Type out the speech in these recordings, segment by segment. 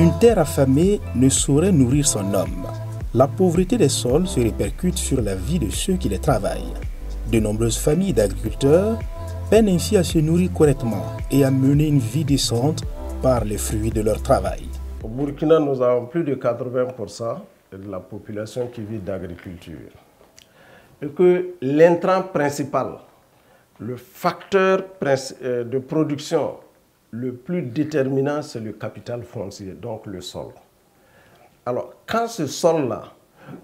Une terre affamée ne saurait nourrir son homme. La pauvreté des sols se répercute sur la vie de ceux qui les travaillent. De nombreuses familles d'agriculteurs peinent ainsi à se nourrir correctement et à mener une vie décente par les fruits de leur travail. Au Burkina, nous avons plus de 80% de la population qui vit d'agriculture. Et que l'intrant principal, le facteur de production le plus déterminant, c'est le capital foncier, donc le sol. Alors, quand ce sol-là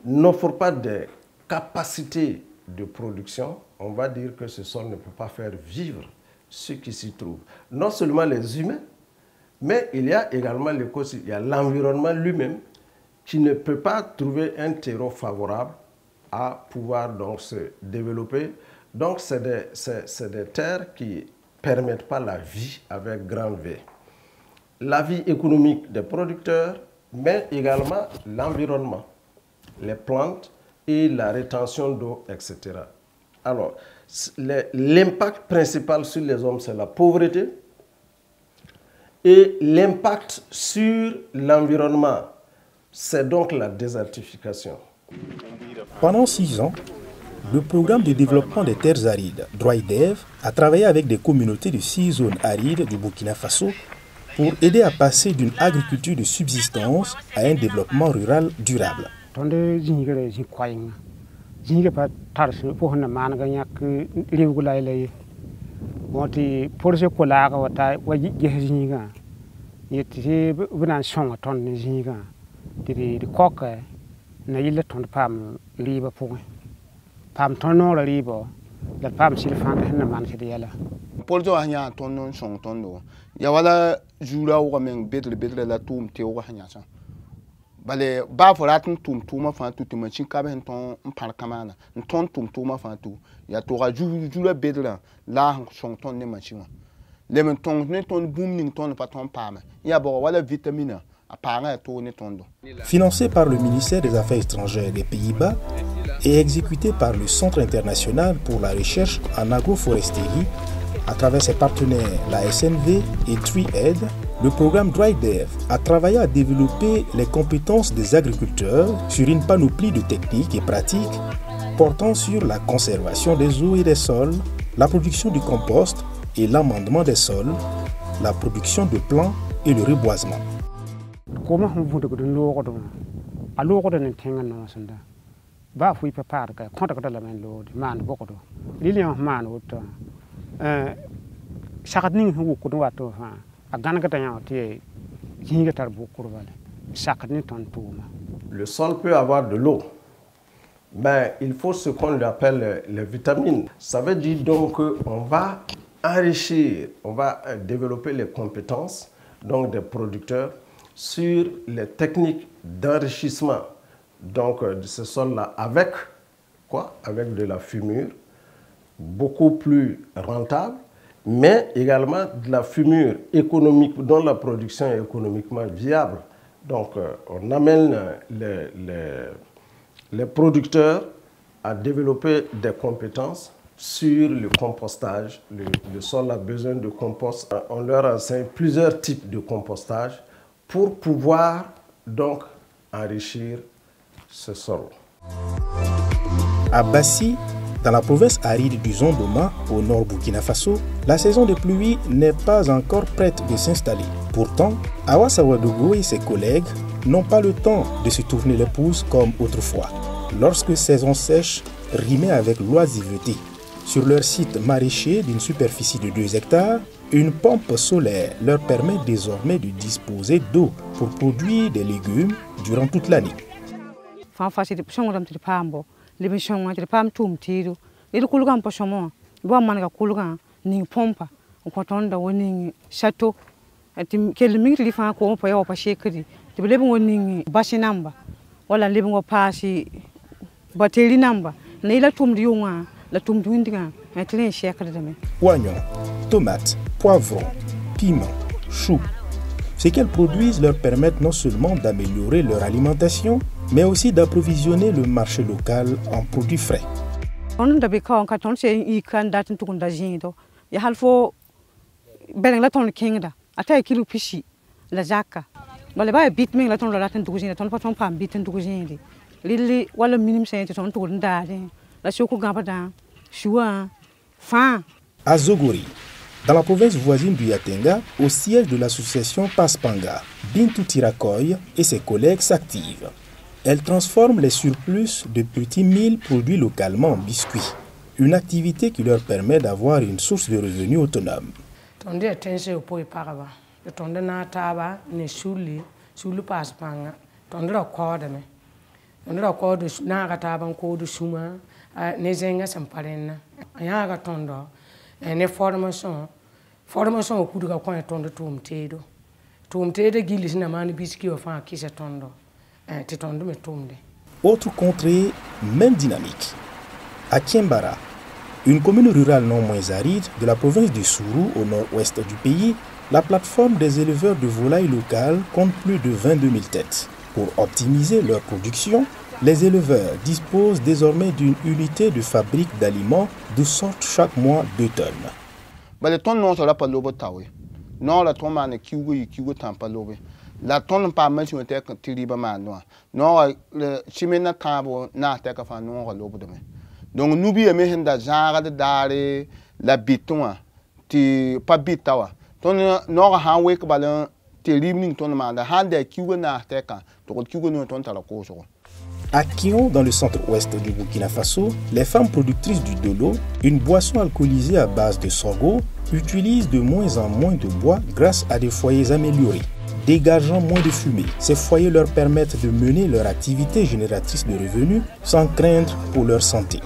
n'offre pas de capacités de production, on va dire que ce sol ne peut pas faire vivre ceux qui s'y trouvent. Non seulement les humains, mais il y a également l'écosystème, il y a l'environnement lui-même qui ne peut pas trouver un terreau favorable à pouvoir donc se développer. Donc c'est des terres qui ne permettent pas la vie avec grand V. La vie économique des producteurs, mais également l'environnement, les plantes et la rétention d'eau, etc. Alors, l'impact principal sur les hommes, c'est la pauvreté. Et l'impact sur l'environnement, c'est donc la désertification. Pendant 6 ans, le programme de développement des terres arides, DROIDEV, a travaillé avec des communautés de 6 zones arides du Burkina Faso pour aider à passer d'une agriculture de subsistance à un développement rural durable. Bale ba foratin tum fa tu machin ka ben ton par kamana ton tum fa tu ya to ga jula bedra la son ton ne machin le men ton ne ton boom ning ton pa ton pama ya bo wala vitamine a para to ne ton do. Financé par le ministère des Affaires étrangères des Pays-Bas et exécuté par le Centre international pour la recherche en agroforesterie à travers ses partenaires la SNV et TreeAid, le programme DROIDEV a travaillé à développer les compétences des agriculteurs sur une panoplie de techniques et pratiques portant sur la conservation des eaux et des sols, la production du compost et l'amendement des sols, la production de plants et le reboisement. Le sol peut avoir de l'eau, mais il faut ce qu'on appelle les vitamines. Ça veut dire donc qu'on va enrichir, on va développer les compétences donc des producteurs sur les techniques d'enrichissement donc de ce sol-là avec quoi? Avec de la fumure beaucoup plus rentable, mais également de la fumure économique dont la production est économiquement viable. Donc on amène les producteurs à développer des compétences sur le compostage. Le sol a besoin de compost. On leur enseigne plusieurs types de compostage pour pouvoir donc enrichir ce sol. À Bassi, dans la province aride du Zondoma, au nord Burkina Faso, la saison de pluie n'est pas encore prête de s'installer. Pourtant, Awa Sawadogo et ses collègues n'ont pas le temps de se tourner les pouces comme autrefois, lorsque saison sèche rimait avec l'oisiveté. Sur leur site maraîcher d'une superficie de 2 hectares, une pompe solaire leur permet désormais de disposer d'eau pour produire des légumes durant toute l'année. Oignons, tomates, poivrons, piments, choux. Ce qu'elles produisent leur permettent non seulement d'améliorer leur alimentation, mais aussi d'approvisionner le marché local en produits frais. Bale ba bit ming la ton la tan tukusin ton pa ton pam bit tan tukusin di. Lili wala minim sen ton to nda la choko gambada choua fin. À Zogori, dans la province voisine du Yatenga, au siège de l'association Paspanga, Bintou Tirakoy et ses collègues s'activent. Elle transforme les surplus de petits milles produits localement en biscuits, une activité qui leur permet d'avoir une source de revenus autonome. Formation au coup de coin tondo tedo. Tedo gilis na mani biscuit au fin qui se tondo. Tondo me tombe. Autre contrée, même dynamique. À Kiembara, une commune rurale non moins aride de la province du Sourou au nord-ouest du pays, la plateforme des éleveurs de volailles locales compte plus de 22 000 têtes. Pour optimiser leur production, les éleveurs disposent désormais d'une unité de fabrique d'aliments d'où sortent chaque mois 2 tonnes. Les tonnes non sera pas l'eau tawe. Non la tonne man kiwi tampa lobe. La tonne pas même sur terre tiriba man non. Non le chimena tabo na terre ka fa non lobe demain. Donc nous bi me henda genre de dare la biton ti pas bitawa. Tonne non ha we ka balan tiribning tonne man da hande kiwi na terre ka to kiwi no tonne tala ko so. À Kion, dans le centre-ouest du Burkina Faso, les femmes productrices du dolo, une boisson alcoolisée à base de sorgho, utilisent de moins en moins de bois grâce à des foyers améliorés, dégageant moins de fumée. Ces foyers leur permettent de mener leur activité génératrice de revenus sans craindre pour leur santé.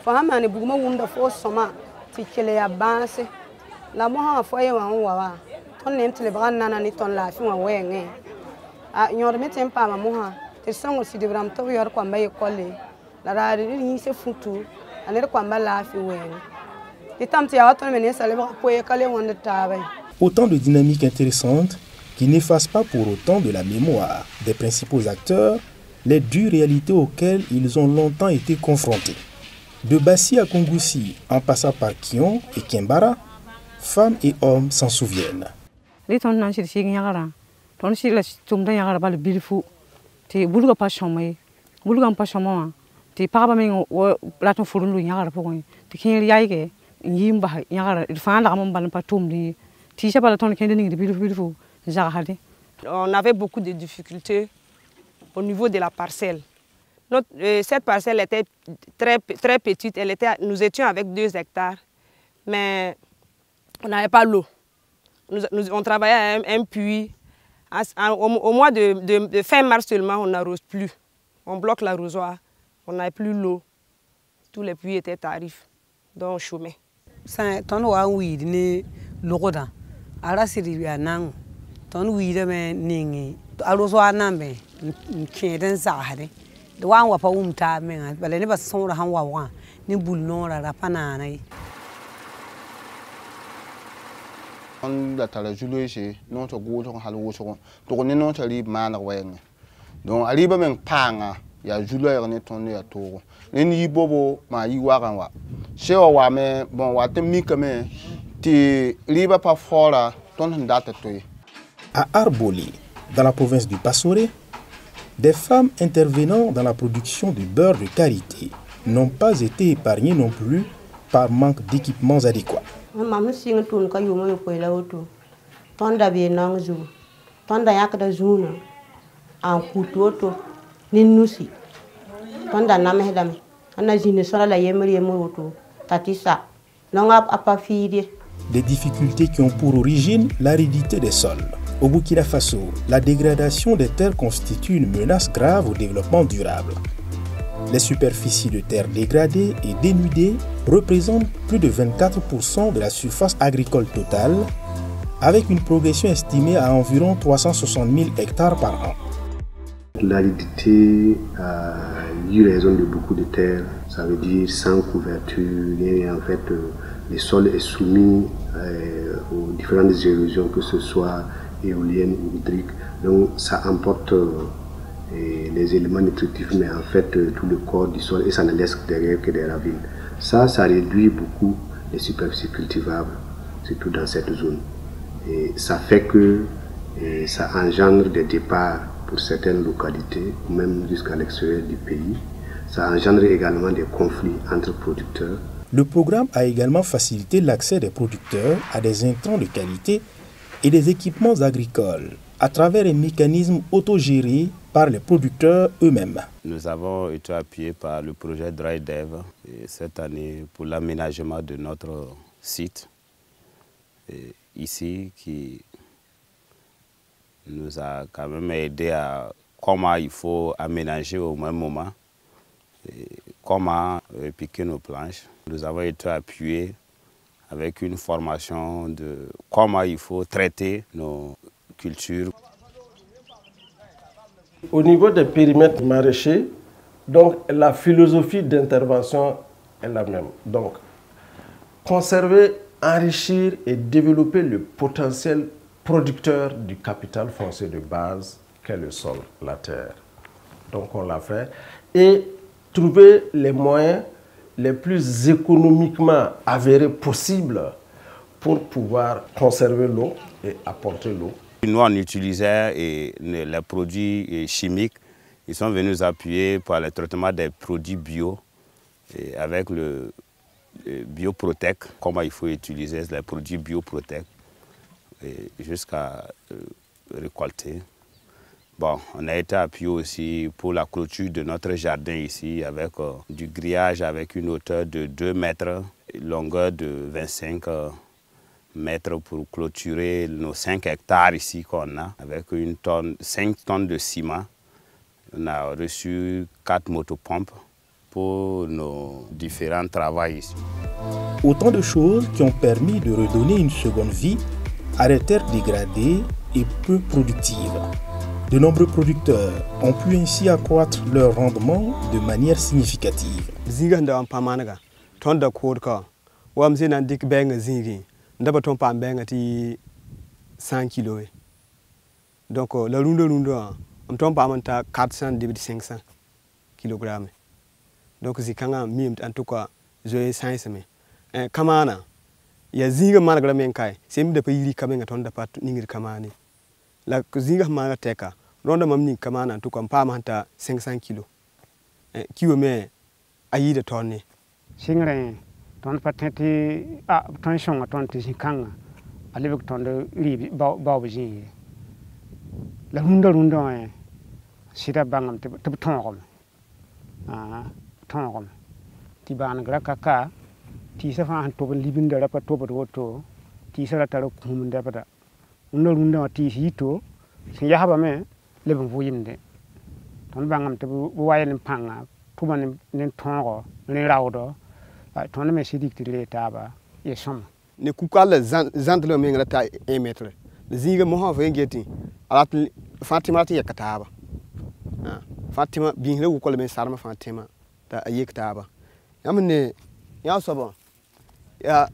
Fahama ne buguma wunda fo soma ti kele ya banse la moha foye wa wa ton nem tele brana na ni ton la fi wa wenge a nyor me tempa ma moha te sango si de bram to yor kwa mbaye kolle la ra ni se futu ane kwa mbala fi wenge ti tamti ya waton me ne sale bra poye kale wonde tabe. Autant de dynamiques intéressantes qui n'effacent pas pour autant de la mémoire des principaux acteurs les dures réalités auxquelles ils ont longtemps été confrontés. De Bassi à Kongoussi, en passant par Kion et Kiembara, femmes et hommes s'en souviennent. On avait beaucoup de difficultés au niveau de la parcelle. Cette parcelle était très petite, nous étions avec 2 hectares, mais on n'avait pas l'eau. On travaillait à un puits. Au mois de fin mars seulement, on n'arrose plus. On bloque l'arrosoir, on n'avait plus l'eau. Tous les puits étaient tarifs, donc on chômait. The one wa pa umta menga bale ne ba sonra han wa ni bulno ra pana nai on da tala julo che non to go to halu so to ne non tali ma na wen donc ariba men panga ya julo ya ne ton ya to ni bobo ma yi wa kan wa she wa me bon wa te mi kame ti riba pa fora ton data to. À Arboli, dans la province du Passoré, des femmes intervenant dans la production de beurre de karité n'ont pas été épargnées non plus par manque d'équipements adéquats. Des difficultés qui ont pour origine l'aridité des sols. Au Burkina Faso, la dégradation des terres constitue une menace grave au développement durable. Les superficies de terres dégradées et dénudées représentent plus de 24% de la surface agricole totale, avec une progression estimée à environ 360 000 hectares par an. L'aridité a eu raison de beaucoup de terres, ça veut dire sans couverture, et en fait le sol est soumis aux différentes érosions, que ce soit éoliennes ou hydriques, donc ça emporte les éléments nutritifs, mais en fait tout le corps du sol, et ça ne laisse derrière que des ravines. Ça réduit beaucoup les superficies cultivables, surtout dans cette zone. Et ça fait que ça engendre des départs pour certaines localités, même jusqu'à l'extérieur du pays. Ça engendre également des conflits entre producteurs. Le programme a également facilité l'accès des producteurs à des intrants de qualité et des équipements agricoles à travers un mécanisme autogéré par les producteurs eux-mêmes. Nous avons été appuyés par le projet DryDev cette année pour l'aménagement de notre site ici, qui nous a quand même aidé à comment il faut aménager au même moment, comment piquer nos planches. Nous avons été appuyés avec une formation de comment il faut traiter nos cultures. Au niveau des périmètres maraîchers, donc la philosophie d'intervention est la même. Donc, conserver, enrichir et développer le potentiel producteur du capital foncier de base qu'est le sol, la terre. Donc on l'a fait. Et trouver les moyens les plus économiquement avérés possibles pour pouvoir conserver l'eau et apporter l'eau. Nous, on utilisait les produits chimiques. Ils sont venus nous appuyer pour le traitement des produits bio et avec le Bioprotec, comment il faut utiliser les produits Bioprotec jusqu'à récolter. Bon, on a été appuyé aussi pour la clôture de notre jardin ici avec du grillage avec une hauteur de 2 mètres, longueur de 25 mètres pour clôturer nos 5 hectares ici qu'on a avec 5 tonnes de ciment. On a reçu 4 motopompes pour nos différents travaux ici. Autant de choses qui ont permis de redonner une seconde vie à des terres dégradées et peu productives. De nombreux producteurs ont pu ainsi accroître leur rendement de manière significative. Donc la runde on tombe pas 400 500 kg. Donc zikanga mim en tout cas je 500 mais kamana ya zinga managra menkai sem de payiri kamenga tonda pat ningir kamani la zinga mana teka ronda mamni kamana en tout cas pa manta 500 kg kiwo me ayi de tonne singre ton patenti ton shonga ton tisikanga alibek tonde ri ba bji la runda sida bangam te tongom tongom ti ban gra kaka ti sa fa to libin da pa to to ti sa ta ro kum da pa runda ti hito si ya ba me le bu yimde ton bangam te bu wayen panga tuban ne tongo ne rawdo ton me sidik ti le taba ye som ne kukala zantle me ngata 1 mètre zinga mo ha fa ngeti alat Fatima ti yakataba Fatima bin le ko le men sarma Fatima ta ayekataba yamne ya sobo ya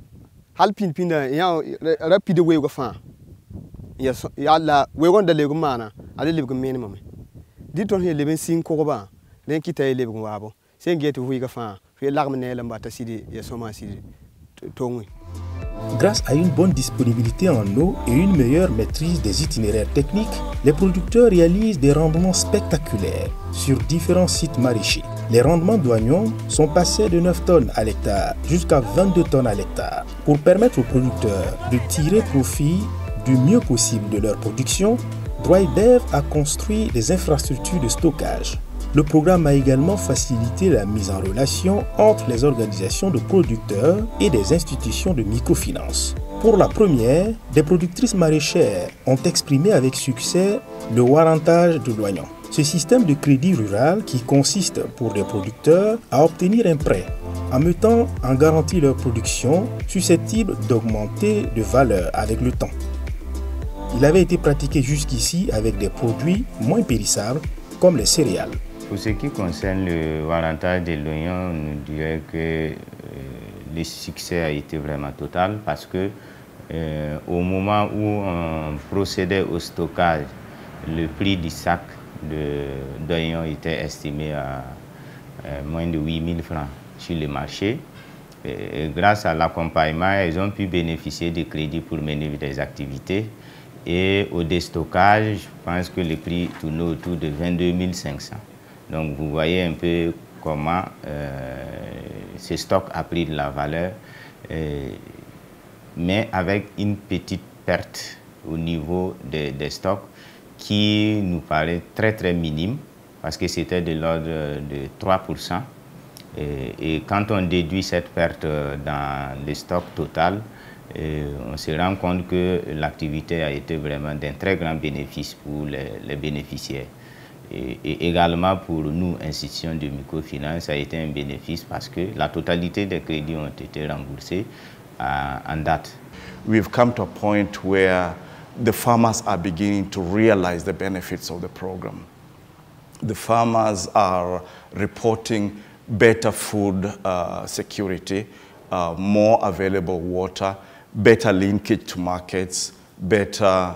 halpin pinda ya rapide we go fa ya la we gon da le go mana ale le go men mame di ton he le ben sin ko ba len kita le go wabo sen geti hui ga fa fi larme ne lamba ta sidi ya soma sidi tongui. Grâce à une bonne disponibilité en eau et une meilleure maîtrise des itinéraires techniques, les producteurs réalisent des rendements spectaculaires sur différents sites maraîchers. Les rendements d'oignons sont passés de 9 tonnes à l'hectare jusqu'à 22 tonnes à l'hectare. Pour permettre aux producteurs de tirer profit du mieux possible de leur production, DryDev a construit des infrastructures de stockage. Le programme a également facilité la mise en relation entre les organisations de producteurs et des institutions de microfinance. Pour la première, des productrices maraîchères ont exprimé avec succès le warrantage de l'oignon. Ce système de crédit rural qui consiste pour les producteurs à obtenir un prêt en mettant en garantie leur production susceptible d'augmenter de valeur avec le temps. Il avait été pratiqué jusqu'ici avec des produits moins périssables comme les céréales. Pour ce qui concerne le warrantage de l'oignon, nous dirais que le succès a été vraiment total parce que au moment où on procédait au stockage, le prix du sac d'oignons était estimé à moins de 8 000 francs sur le marché. Et grâce à l'accompagnement, ils ont pu bénéficier de crédits pour mener des activités. Et au déstockage, je pense que le prix tourne autour de 22 500. Donc vous voyez un peu comment ce stock a pris de la valeur, mais avec une petite perte au niveau des stocks qui nous paraît très minime, parce que c'était de l'ordre de 3%. Et quand on déduit cette perte dans le stock total, on se rend compte que l'activité a été vraiment d'un très grand bénéfice pour les bénéficiaires. Et également pour nous, institutions de microfinance, ça a été un bénéfice parce que la totalité des crédits ont été remboursés en date. We've come to a point where the farmers are beginning to realize the benefits of the program. The farmers are reporting better food security, more available water, better linkage to markets, better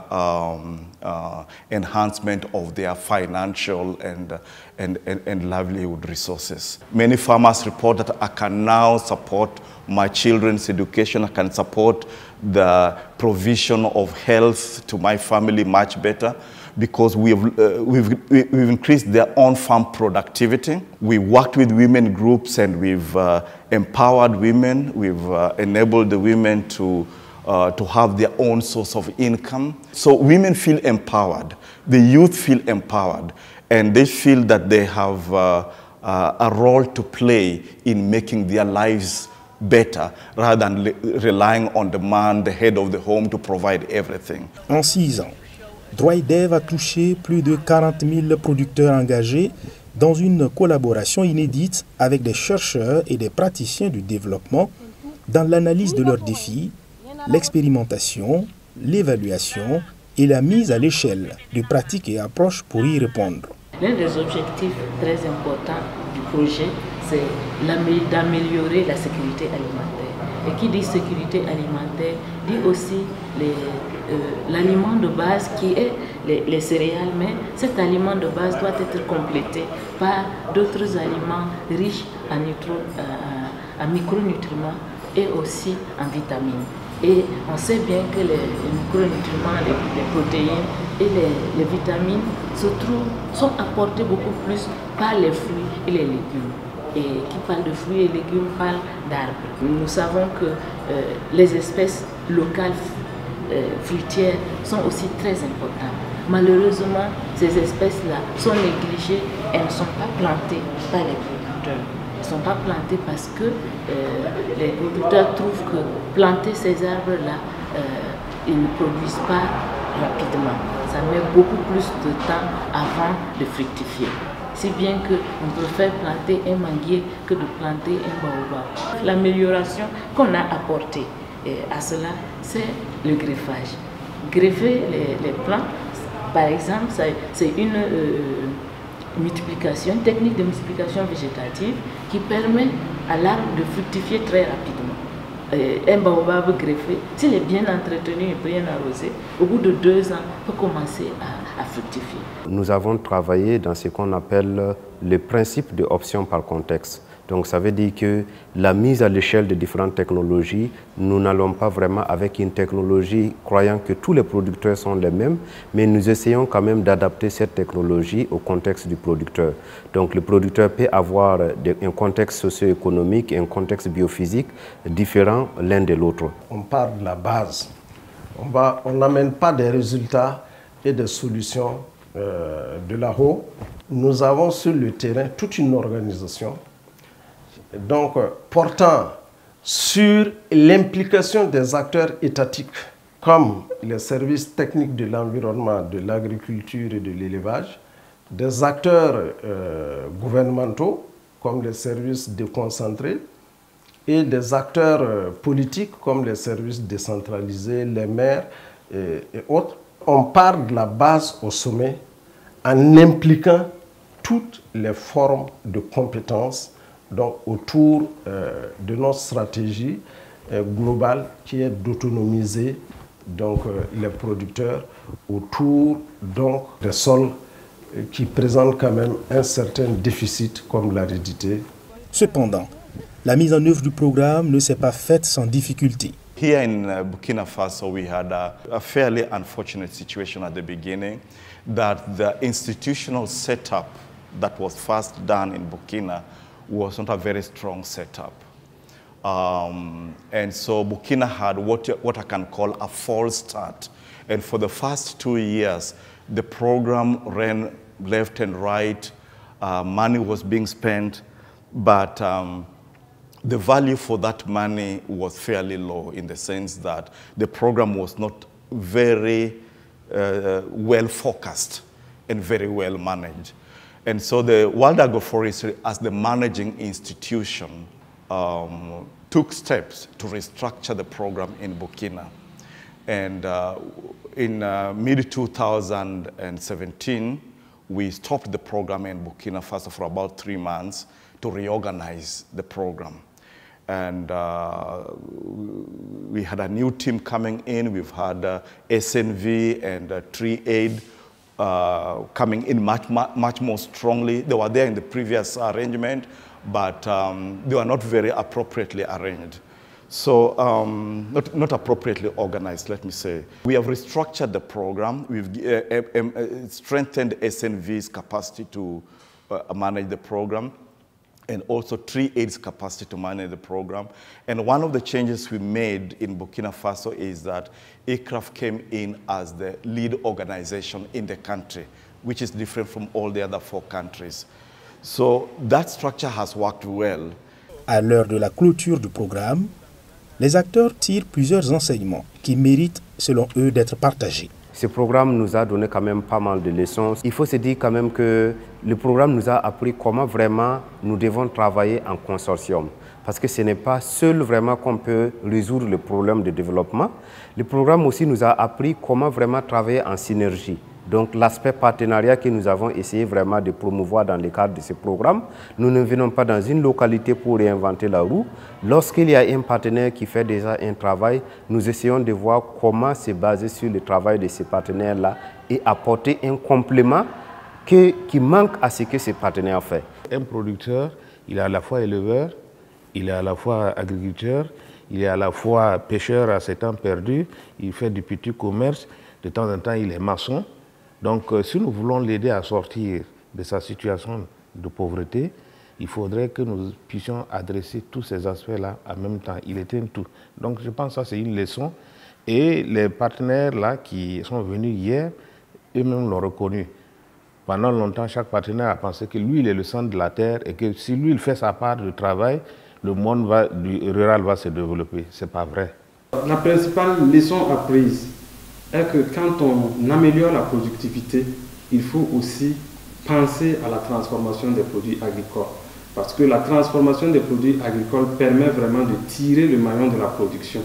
enhancement of their financial and livelihood resources. Many farmers report that I can now support my children's education, I can support the provision of health to my family much better because we've increased their on-farm productivity. We worked with women groups and we've empowered women, we've enabled the women to have their own source of income. So women feel empowered, the youth feel empowered, and they feel that they have a role to play in making their lives better rather than relying on the man, the head of the home, to provide everything. En 6 ans, Droidev a touché plus de 40 000 producteurs engagés dans une collaboration inédite avec des chercheurs et des praticiens du développement dans l'analyse de leurs défis, l'expérimentation, l'évaluation et la mise à l'échelle de pratiques et approches pour y répondre. L'un des objectifs très importants du projet, c'est d'améliorer la sécurité alimentaire. Et qui dit sécurité alimentaire, dit aussi l'aliment de base qui est les céréales, mais cet aliment de base doit être complété par d'autres aliments riches en micronutriments et aussi en vitamines. Et on sait bien que les micronutriments, les protéines et les vitamines sont apportés beaucoup plus par les fruits et les légumes. Et qui parle de fruits et légumes parle d'arbres. Nous savons que les espèces locales fruitières sont aussi très importantes. Malheureusement, ces espèces-là sont négligées, elles ne sont pas plantées par les producteurs. Elles ne sont pas plantées parce que les producteurs trouvent que planter ces arbres-là, ils ne produisent pas rapidement. Ça met beaucoup plus de temps avant de fructifier. Si bien qu'on préfère planter un manguier que de planter un baobab. L'amélioration qu'on a apportée à cela, c'est le greffage. Greffer les plants, par exemple, c'est une multiplication, une technique de multiplication végétative qui permet à l'arbre de fructifier très rapidement. Un baobab greffé, s'il est bien entretenu et bien arrosé, au bout de 2 ans, peut commencer à fructifier. Nous avons travaillé dans ce qu'on appelle le principe de option par contexte. Donc ça veut dire que la mise à l'échelle de différentes technologies, nous n'allons pas vraiment avec une technologie croyant que tous les producteurs sont les mêmes, mais nous essayons quand même d'adapter cette technologie au contexte du producteur. Donc le producteur peut avoir un contexte socio-économique et un contexte biophysique différent l'un de l'autre. On part de la base. On n'amène pas des résultats et des solutions de là-haut. Nous avons sur le terrain toute une organisation donc portant sur l'implication des acteurs étatiques comme les services techniques de l'environnement, de l'agriculture et de l'élevage, des acteurs gouvernementaux comme les services déconcentrés et des acteurs politiques comme les services décentralisés, les maires et autres. On part de la base au sommet en impliquant toutes les formes de compétences donc, autour de notre stratégie globale qui est d'autonomiser donc, les producteurs autour donc, des sols qui présentent quand même un certain déficit comme l'aridité. Cependant, la mise en œuvre du programme ne s'est pas faite sans difficulté. Here in Burkina Faso, we had a fairly unfortunate situation at the beginning that the institutional setup that was first done in Burkina was not a very strong setup. And so Burkina had what I can call a false start. And for the first 2 years, the program ran left and right, money was being spent, but the value for that money was fairly low in the sense that the program was not very well focused and very well managed. And so the World Agroforestry, as the managing institution, took steps to restructure the program in Burkina. And in mid-2017, we stopped the program in Burkina Faso for about 3 months to reorganize the program. And we had a new team coming in. We've had SNV and Tree Aid coming in much more strongly. They were there in the previous arrangement, but they were not very appropriately arranged. So not appropriately organized, let me say. We have restructured the program. We've strengthened SNV's capacity to manage the program, and also Tree Aid's capacity to manage the program. And one of the changes we made in Burkina Faso is that ICRAF came in as the lead organization in the country, which is different from all the other 4 countries. So that structure has worked well. À l'heure de la clôture du programme, les acteurs tirent plusieurs enseignements qui méritent, selon eux, d'être partagés. Ce programme nous a donné quand même pas mal de leçons. Il faut se dire quand même que le programme nous a appris comment vraiment nous devons travailler en consortium. Parce que ce n'est pas seul vraiment qu'on peut résoudre le problème de développement. Le programme aussi nous a appris comment vraiment travailler en synergie. Donc l'aspect partenariat que nous avons essayé vraiment de promouvoir dans le cadre de ce programme, nous ne venons pas dans une localité pour réinventer la roue. Lorsqu'il y a un partenaire qui fait déjà un travail, nous essayons de voir comment se baser sur le travail de ces partenaires-là et apporter un complément qui manque à ce que ces partenaires font. Un producteur, il est à la fois éleveur, il est à la fois agriculteur, il est à la fois pêcheur à ses temps perdus, il fait du petit commerce, de temps en temps il est maçon. Donc, si nous voulons l'aider à sortir de sa situation de pauvreté, il faudrait que nous puissions adresser tous ces aspects-là en même temps. Il est un tout. Donc, je pense que ça, c'est une leçon. Et les partenaires là qui sont venus hier, eux-mêmes l'ont reconnu. Pendant longtemps, chaque partenaire a pensé que lui, il est le centre de la terre et que si lui, il fait sa part de travail, le monde rural va se développer. Ce n'est pas vrai. La principale leçon apprise est que quand on améliore la productivité, il faut aussi penser à la transformation des produits agricoles. Parce que la transformation des produits agricoles permet vraiment de tirer le maillon de la production.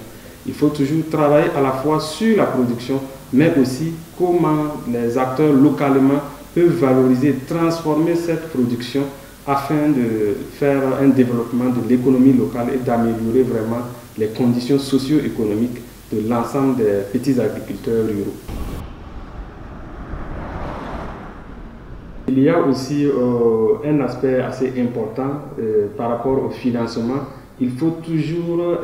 Il faut toujours travailler à la fois sur la production, mais aussi comment les acteurs localement peuvent valoriser, transformer cette production afin de faire un développement de l'économie locale et d'améliorer vraiment les conditions socio-économiques de l'ensemble des petits agriculteurs ruraux. Il y a aussi un aspect assez important par rapport au financement. Il faut toujours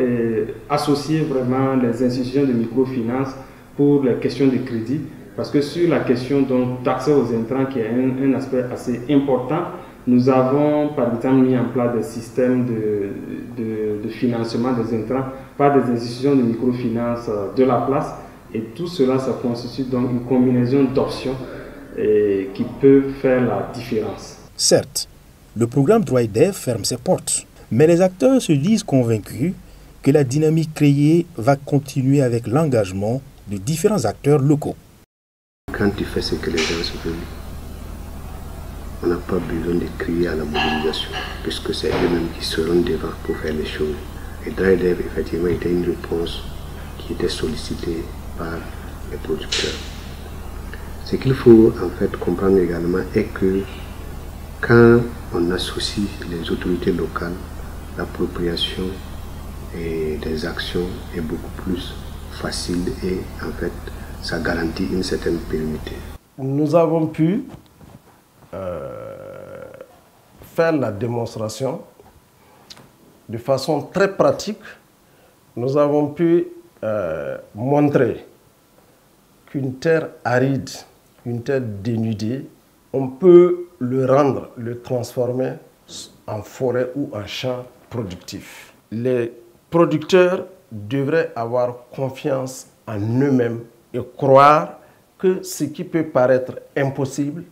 associer vraiment les institutions de microfinance pour les questions de crédit, parce que sur la question d'accès aux intrants, qui est un aspect assez important, nous avons par exemple mis en place des systèmes de financement des intrants par des institutions de microfinance de la place, et tout cela, ça constitue donc une combinaison d'options qui peuvent faire la différence. Certes, le programme DroidDev ferme ses portes, mais les acteurs se disent convaincus que la dynamique créée va continuer avec l'engagement de différents acteurs locaux. Quand tu fais ce que les gens veulent, on n'a pas besoin de crier à la mobilisation, puisque c'est eux-mêmes qui seront devant pour faire les choses. Et DroidDev, effectivement, était une réponse qui était sollicitée par les producteurs. Ce qu'il faut en fait comprendre également est que quand on associe les autorités locales, l'appropriation des actions est beaucoup plus facile et en fait ça garantit une certaine pérennité. Nous avons pu faire la démonstration de façon très pratique. Nous avons pu montrer qu'une terre aride, une terre dénudée, on peut le rendre, le transformer en forêt ou en champ productif. Les producteurs devraient avoir confiance en eux-mêmes et croire que ce qui peut paraître impossible,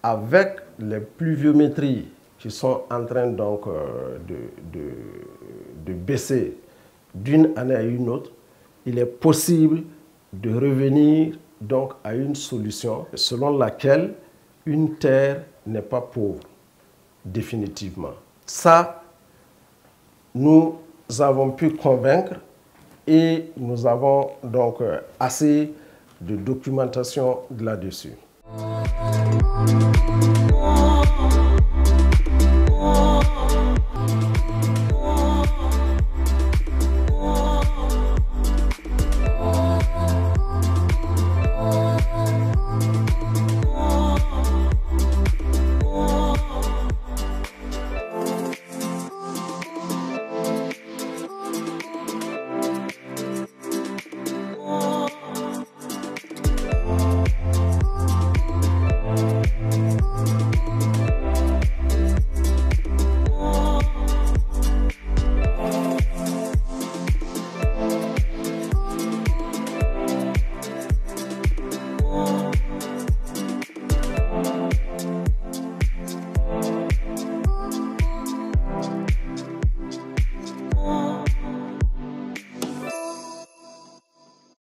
avec les pluviométries qui sont en train donc de baisser d'une année à une autre, il est possible de revenir donc à une solution selon laquelle une terre n'est pas pauvre, définitivement. Ça, nous avons pu convaincre et nous avons donc assez de documentation là-dessus.